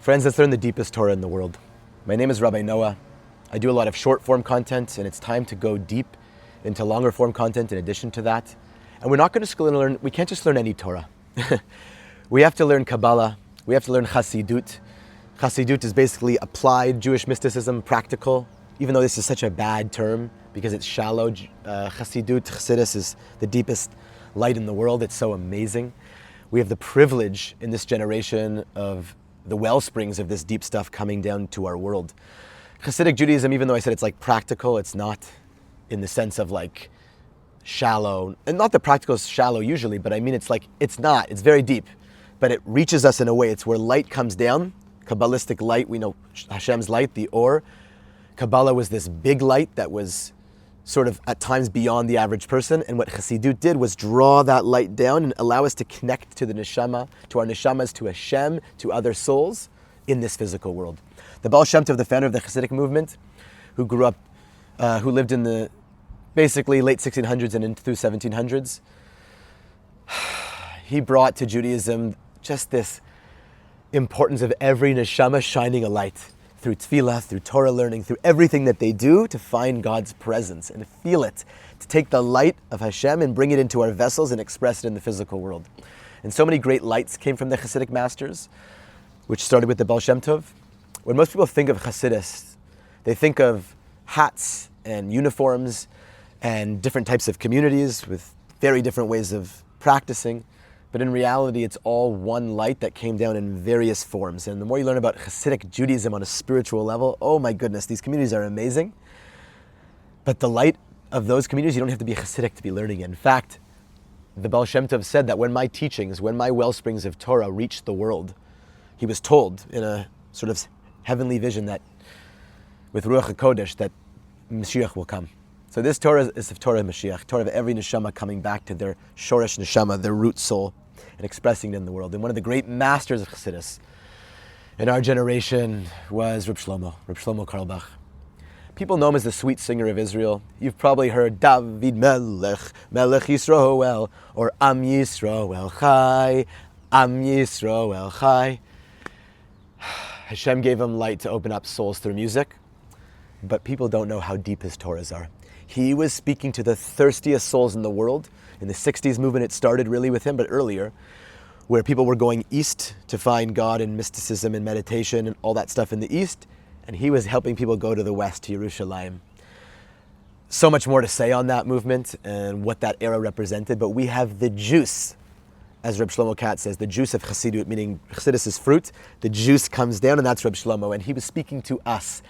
Friends, let's learn the deepest Torah in the world. My name is Rabbi Noah. I do a lot of short form content, and it's time to go deep into longer form content in addition to that. And we're not going to learn, we can't just learn any Torah. We have to learn Kabbalah, we have to learn Chassidut. Chassidut is basically applied Jewish mysticism, practical, even though this is such a bad term because it's shallow. Chassidut, Chassidus is the deepest light in the world. It's so amazing. We have the privilege in this generation of the well springs of this deep stuff coming down to our world. Chassidic Judaism, even though I said it's like practical, it's not in the sense of like shallow, and not that practical is shallow usually, but I mean it's very deep, but it reaches us in a way. It's where light comes down, Kabbalistic light. We know Hashem's light, the Or. Kabbalah was this big light that was sort of at times beyond the average person, and what Chassidut did was draw that light down and allow us to connect to the neshama, to our neshamas, to Hashem, to other souls in this physical world. The Baal Shem Tov, the founder of the Chassidic movement, who lived in the basically late 1600s and into 1700s, he brought to Judaism just this importance of every neshama shining a light through tefillah, through Torah learning, through everything that they do to find God's presence and feel it, to take the light of Hashem and bring it into our vessels and express it in the physical world. And so many great lights came from the Chassidic masters, which started with the Baal Shem Tov. When most people think of Chassidus, they think of hats and uniforms and different types of communities with very different ways of practicing. But in reality, it's all one light that came down in various forms. And the more you learn about Chassidic Judaism on a spiritual level, oh my goodness, these communities are amazing. But the light of those communities, you don't have to be Chassidic to be learning it. In fact, the Baal Shem Tov said that when my teachings, when my wellsprings of Torah reached the world, he was told in a sort of heavenly vision that with Ruach HaKodesh that Mashiach will come. So this Torah is the Torah of Mashiach, Torah of every neshama coming back to their shoresh neshama, their root soul, and expressing it in the world. And one of the great masters of Chassidus in our generation was Reb Shlomo Carlebach. People know him as the sweet singer of Israel. You've probably heard David Melech, Melech Yisroel, or Am Yisroel Chai, Am Yisroel Chai. Hashem gave him light to open up souls through music, but people don't know how deep his Torahs are. He was speaking to the thirstiest souls in the world. In the 60s movement, it started really with him, but earlier, where people were going east to find God and mysticism and meditation and all that stuff in the east, and he was helping people go to the west, to Yerushalayim. So much more to say on that movement and what that era represented, but we have the juice, as Reb Shlomo Katz says, the juice of Chassidut, meaning Chassidus is fruit, the juice comes down, and that's Reb Shlomo, and he was speaking to us.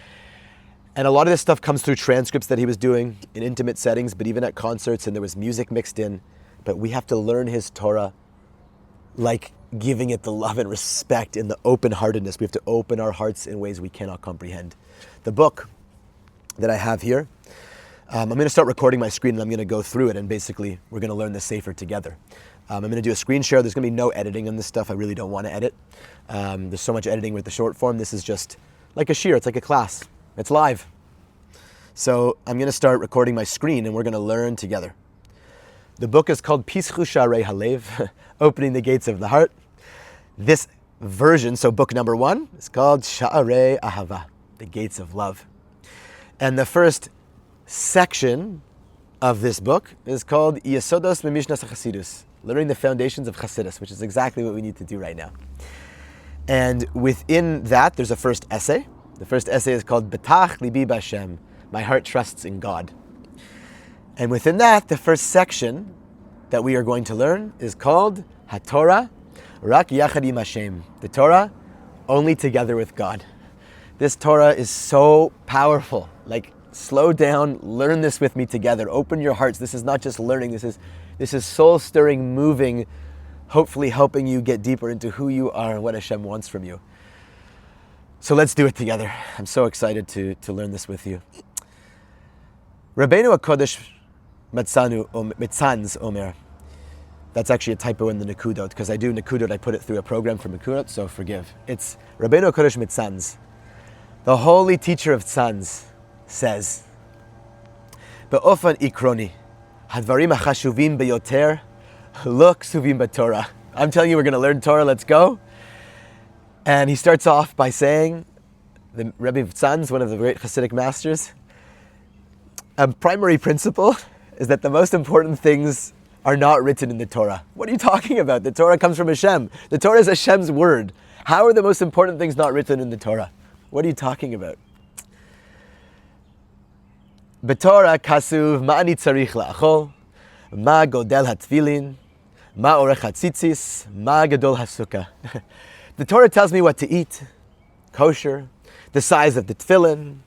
And a lot of this stuff comes through transcripts that he was doing in intimate settings, but even at concerts, and there was music mixed in. But we have to learn his Torah like giving it the love and respect in the open-heartedness. We have to open our hearts in ways we cannot comprehend. The book that I have here, I'm going to start recording my screen and I'm going to go through it, and basically we're going to learn the sefer together. I'm going to do a screen share. There's going to be no editing on this stuff. I really don't want to edit. There's so much editing with the short form. This is just like a shiur. It's like a class. It's live. So I'm going to start recording my screen and we're going to learn together. The book is called Pitchei Sharei HaLev, Opening the Gates of the Heart. This version, so book number 1, is called Sha'arei Ahava, the Gates of Love. And the first section of this book is called Yesodos Memishnas HaChassidus, learning the foundations of Chassidus, which is exactly what we need to do right now. And within that, there's a first essay. The first essay is called Betach Libi B'Hashem, My Heart Trusts in God. And within that, the first section that we are going to learn is called HaTorah Rak Yachad Im Hashem, the Torah only together with God. This Torah is so powerful. Like, slow down, learn this with me together. Open your hearts. This is not just learning. This is soul-stirring, moving, hopefully helping you get deeper into who you are and what Hashem wants from you. So let's do it together. I'm so excited to learn this with you. Rabbeinu HaKodesh Metzanz Omer. That's actually a typo in the Nekudot, because I do Nekudot, I put it through a program for Nekudot, so forgive. It's Rabbeinu HaKodesh Metzanz. The holy teacher of Tzanz says, Be'ofan ikroni, hadvarim hachashuvim beyoter, lo ksuvim b'Torah. I'm telling you, we're going to learn Torah, let's go. And he starts off by saying, the Rebbe Tzanz, one of the great Chassidic masters, a primary principle is that the most important things are not written in the Torah. What are you talking about? The Torah comes from Hashem. The Torah is Hashem's word. How are the most important things not written in the Torah? What are you talking about? B'Torah kasuv ma'ani tzarich la'achol, ma godel hatfilin, ma orech hatzitzis, ma gadol hasukkah. The Torah tells me what to eat, kosher, the size of the tefillin,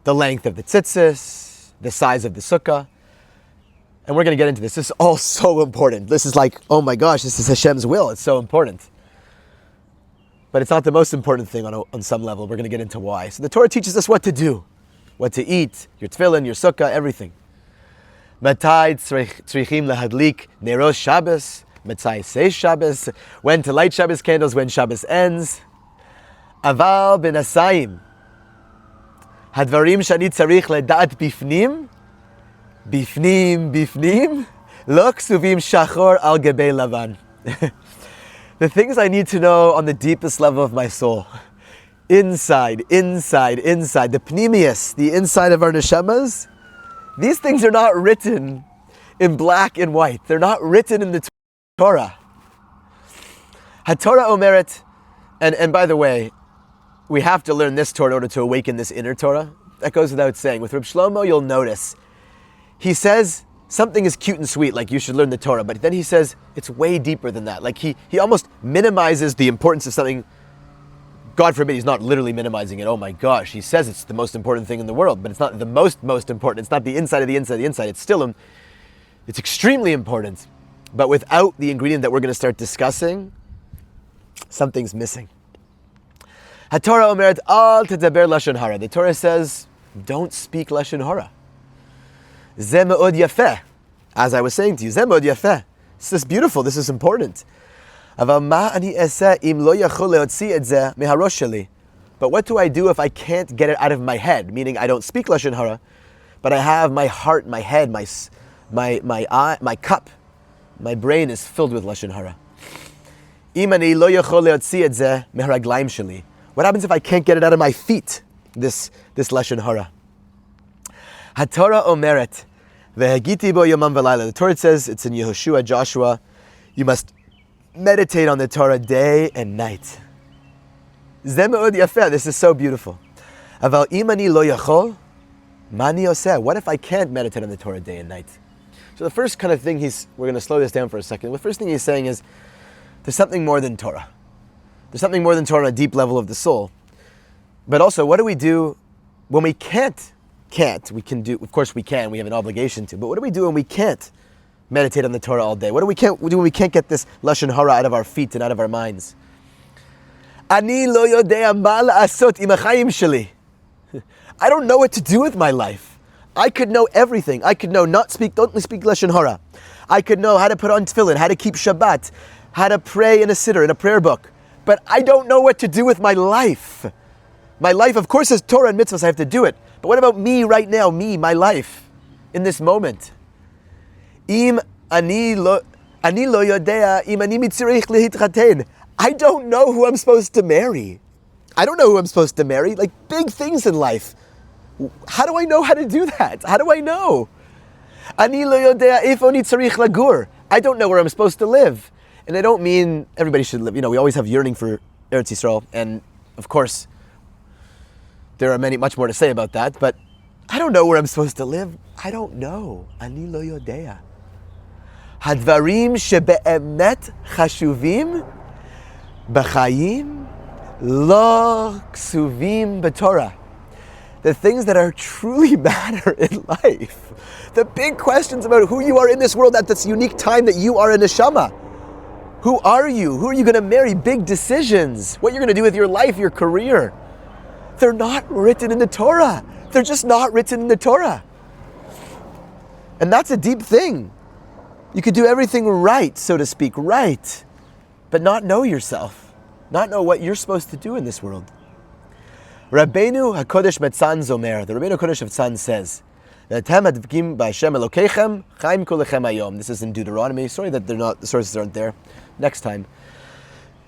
the length of the tzitzis, the size of the sukkah. And we're going to get into this. This is all so important. This is like, oh my gosh, this is Hashem's will. It's so important. But it's not the most important thing on some level. We're going to get into why. So the Torah teaches us what to do, what to eat, your tefillin, your sukkah, everything. Matai tzrichim lahadlik neros Shabbos, matai seis Shabbos, when to light Shabbos candles, when Shabbos ends. Aval ben asayim, hadvarim shani tzarich ledat bifnim, bifnim, lo ksuvim shachor al gebei lavan. The things I need to know on the deepest level of my soul. Inside, the pnimius, the inside of our neshamas, these things are not written in black and white. They're not written in the Torah. HaTorah omeret, and by the way, we have to learn this Torah in order to awaken this inner Torah. That goes without saying. With Reb Shlomo, you'll notice, he says something is cute and sweet, like you should learn the Torah, but then he says it's way deeper than that. Like he almost minimizes the importance of something. God forbid, he's not literally minimizing it. Oh my gosh, he says it's the most important thing in the world, but it's not the most important. It's not the inside of the inside of the inside. It's still, it's extremely important. But without the ingredient that we're going to start discussing, something's missing. HaTorah omeret al tedaber lashon hara. The Torah says, don't speak lashon hara. Zeh me'od yafeh. As I was saying to you, zeh me'od yafeh. This is beautiful. This is important. But what do I do if I can't get it out of my head? Meaning I don't speak lashon hara, but I have my heart, my head, my eye, my cup, my brain is filled with lashon hara. What happens if I can't get it out of my feet? This lashon hara. HaTorah omeret vehagiti bo yomam v'layla. The Torah says, it's in Yehoshua, Joshua, you must meditate on the Torah day and night. Zeh me'od yafeh. This is so beautiful. Aval imani lo yachol, mani oseh. What if I can't meditate on the Torah day and night? So the first kind of thing we're going to slow this down for a second. The first thing he's saying is, there's something more than Torah. There's something more than Torah on a deep level of the soul. But also, what do we do when we can't? We can do, of course we can, we have an obligation to, but what do we do when we can't meditate on the Torah all day? What do we do when we can't get this lashon hara out of our feet and out of our minds? Ani lo yodea ma la'asot im hachayim sheli. I don't know what to do with my life. I could know everything. I could know don't speak lashon hara. I could know how to put on tefillin, how to keep Shabbat, how to pray in a siddur, in a prayer book. But I don't know what to do with my life. My life, of course, has Torah and mitzvos. I have to do it. But what about me right now? Me, my life, in this moment. Im ani lo yodea im ani mitzarich lehitchaten. I don't know who I'm supposed to marry. Like big things in life. How do I know how to do that? How do I know? Ani lo yodea ifo ani tzarich lagur. I don't know where I'm supposed to live. And I don't mean everybody should live. We always have yearning for Eretz Yisrael, and of course, there are much more to say about that, but I don't know where I'm supposed to live. I don't know. Ani lo yodea. Hadvarim shebe'emet chashuvim b'chayim lo ksuvim b'Torah. The things that are truly matter in life. The big questions about who you are in this world at this unique time that you are a neshama. Who are you? Who are you going to marry? Big decisions. What you're going to do with your life, your career. They're not written in the Torah. They're just not written in the Torah. And that's a deep thing. You could do everything right, so to speak, right, but not know yourself, not know what you're supposed to do in this world. Rabbeinu HaKodesh Metzan Zomer, the Rabbeinu HaKodesh of Tzan says, this is in Deuteronomy. Sorry that the sources aren't there. Next time.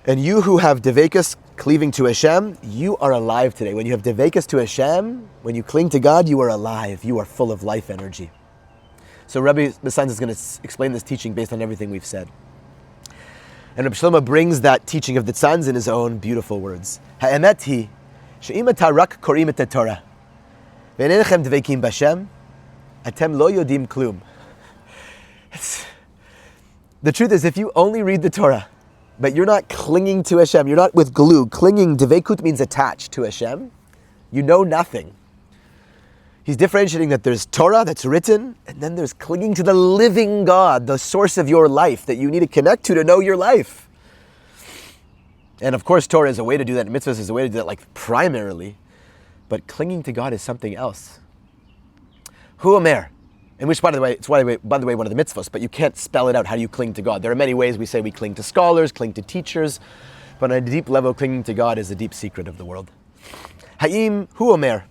And you who have devekas cleaving to Hashem, you are alive today. When you have devekas to Hashem, when you cling to God, you are alive. You are full of life energy. So Rabbi Basanz is going to explain this teaching based on everything we've said. And Reb Shlomo brings that teaching of the Tzanz in his own beautiful words. Ha'emet hi, she'im ata rak korim et Torah, ve'enechem dvekim b'Hashem, atem lo yodim klum. The truth is, if you only read the Torah, but you're not clinging to Hashem, you're not with glue. Clinging, devekut means attached to Hashem, you know nothing. He's differentiating that there's Torah that's written, and then there's clinging to the living God, the source of your life that you need to connect to know your life. And of course, Torah is a way to do that, and mitzvos is a way to do that, like primarily. But clinging to God is something else. Hu omer, and which, by the way, it's one of the mitzvos, but you can't spell it out. How do you cling to God? There are many ways we say we cling to scholars, cling to teachers, but on a deep level, clinging to God is a deep secret of the world. Ha'im hu omer.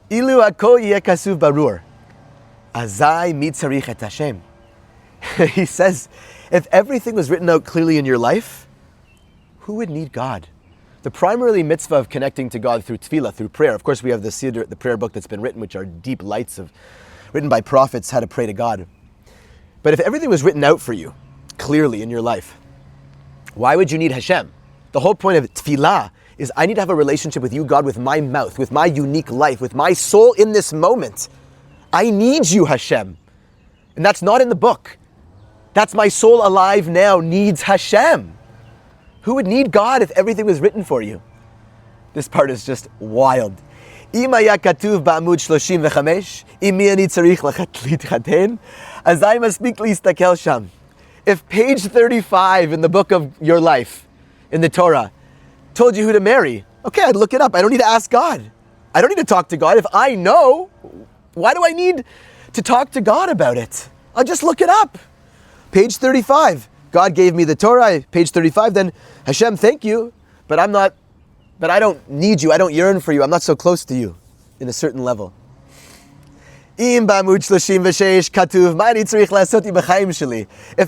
Ilu hakol yeh kasuv barur, azai mi tzarich et Hashem. He says, if everything was written out clearly in your life, who would need God? The primary mitzvah of connecting to God through tefillah, through prayer. Of course, we have the Siddur, the prayer book that's been written, which are deep lights written by prophets, how to pray to God. But if everything was written out for you clearly in your life, why would you need Hashem? The whole point of tefillah is I need to have a relationship with you, God, with my mouth, with my unique life, with my soul in this moment. I need you, Hashem. And that's not in the book. That's my soul alive now needs Hashem. Who would need God if everything was written for you? This part is just wild. If page 35 in the book of your life, in the Torah, told you who to marry, okay, I'd look it up. I don't need to ask God. I don't need to talk to God. If I know, why do I need to talk to God about it? I'll just look it up. Page 35. God gave me the Torah. Page 35. Then Hashem, thank you, but I don't need you. I don't yearn for you. I'm not so close to you in a certain level. If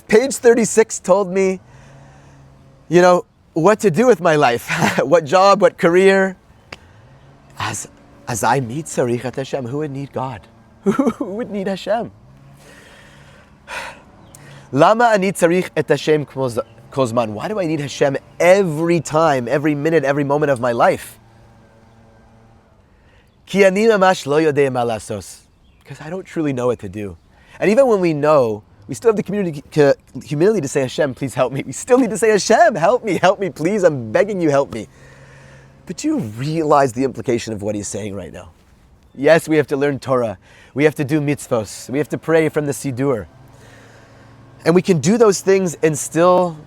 page 36 told me, what to do with my life, what job, what career, as I meet tzarich et Hashem, who would need God? Who would need Hashem? Lama ani tzarich et Hashem kozman. Why do I need Hashem every time, every minute, every moment of my life? Ki ani mamash lo yodei ma lasos. Because I don't truly know what to do. And even when we know, we still have the humility to say, Hashem, please help me. We still need to say, Hashem, help me, please. I'm begging you, help me. But do you realize the implication of what he's saying right now? Yes, we have to learn Torah. We have to do mitzvos. We have to pray from the Siddur. And we can do those things and still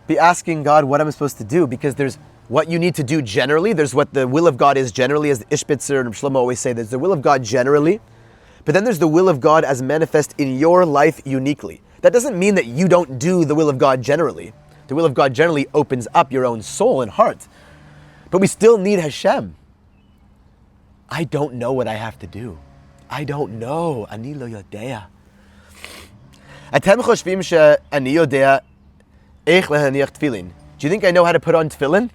be asking God what I'm supposed to do, because there's what you need to do generally. There's what the will of God is generally, as the Ishbitzer and Reb Shlomo always say. There's the will of God generally. But then there's the will of God as manifest in your life uniquely. That doesn't mean that you don't do the will of God generally. The will of God generally opens up your own soul and heart. But we still need Hashem. I don't know what I have to do. I don't know. Ani lo yodea. Atem choshvim she'ani yodea eich lehaniach tefillin. Do you think I know how to put on tefillin?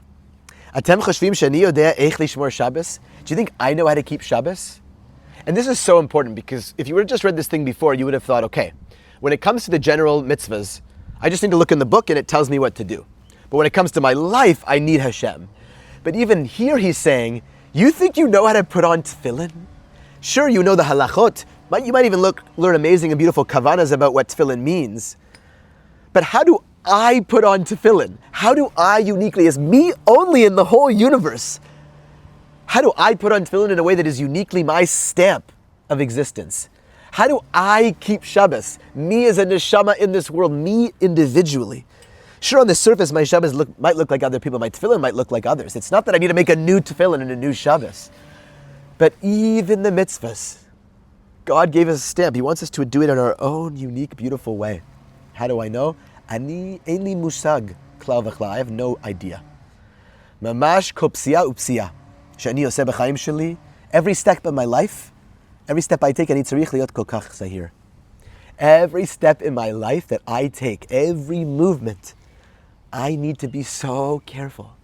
Atem choshvim she'ani yodea eich lishmor Shabbos. Do you think I know how to keep Shabbos? And this is so important, because if you would have just read this thing before, you would have thought, okay, when it comes to the general mitzvahs, I just need to look in the book and it tells me what to do. But when it comes to my life, I need Hashem. But even here he's saying, you think you know how to put on tefillin? Sure, you know the halachot. You might even learn amazing and beautiful kavanas about what tefillin means. But how do I put on tefillin? How do I uniquely, as me only in the whole universe, how do I put on tefillin in a way that is uniquely my stamp of existence? How do I keep Shabbos? Me as a neshama in this world, me individually. Sure, on the surface, my Shabbos might look like other people. My tefillin might look like others. It's not that I need to make a new tefillin and a new Shabbos. But even the mitzvahs, God gave us a stamp. He wants us to do it in our own unique, beautiful way. How do I know? Ani ein li musag klal v'chlal. I have no idea. Mamash kopsia upsia. Every step of my life, every step I take, every step in my life that I take, every movement, I need to be so careful.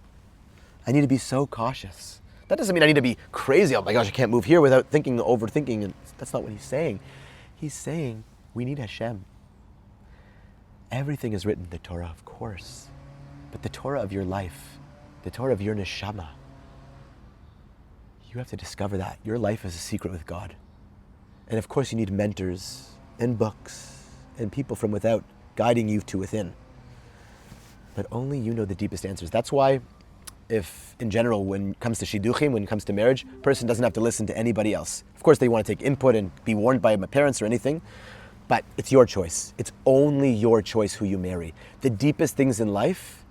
I need to be so cautious. That doesn't mean I need to be crazy. Oh my gosh, I can't move here without thinking, overthinking. And that's not what he's saying. He's saying we need Hashem. Everything is written in the Torah, of course. But the Torah of your life, the Torah of your neshama, you have to discover that. Your life is a secret with God. And of course you need mentors and books and people from without guiding you to within. But only you know the deepest answers. That's why if, in general, when it comes to shidduchim, when it comes to marriage, a person doesn't have to listen to anybody else. Of course they want to take input and be warned by my parents or anything, but it's your choice. It's only your choice who you marry. The deepest things in life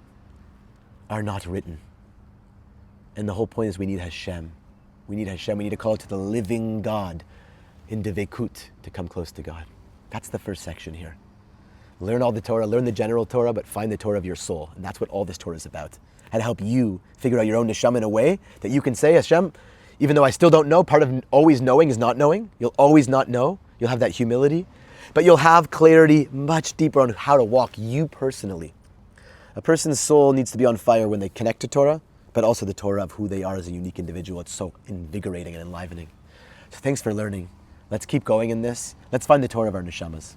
are not written. And the whole point is we need Hashem. We need Hashem. We need to call to the living God in devekut to come close to God. That's the first section here. Learn all the Torah, learn the general Torah, but find the Torah of your soul. And that's what all this Torah is about. How to help you figure out your own neshama in a way that you can say, Hashem, even though I still don't know, part of always knowing is not knowing. You'll always not know. You'll have that humility. But you'll have clarity much deeper on how to walk you personally. A person's soul needs to be on fire when they connect to Torah, but also the Torah of who they are as a unique individual. It's so invigorating and enlivening. So thanks for learning. Let's keep going in this. Let's find the Torah of our neshamas.